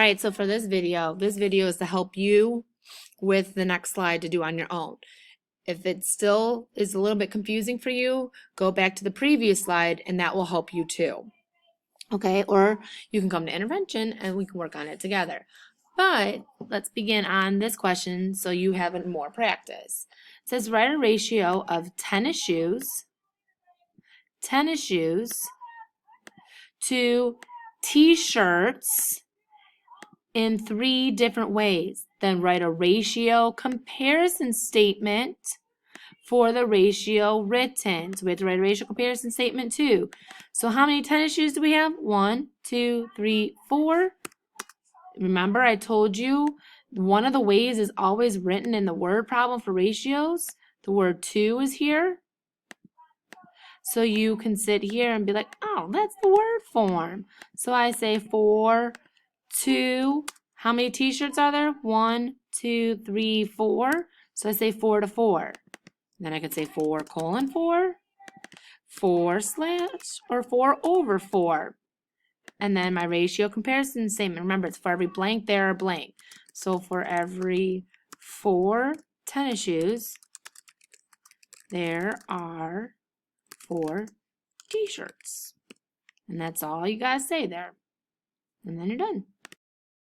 right, so for this video is to help you with the next slide to do on your own. If it still is a little bit confusing for you, go back to the previous slide and that will help you too. Okay, or you can come to intervention and we can work on it together. But let's begin on this question so you have more practice. It says write a ratio of tennis shoes to t-shirts in 3 different ways. Then write a ratio comparison statement for the ratio written. So we have to write a ratio comparison statement too. So how many tennis shoes do we have? 1, 2, 3, 4. Remember I told you one of the ways is always written in the word problem for ratios. The word 2 is here. So you can sit here and be like, oh, that's the word form. So I say 4, 2. How many t-shirts are there? 1, 2, 3, 4. So I say 4 to 4. Then I could say 4:4, 4 slash, or 4 over 4. And then my ratio comparison statement. Remember, it's for every blank, there are blank. So for every 4 tennis shoes, there are 4 t-shirts. And that's all you guys say there. And then you're done.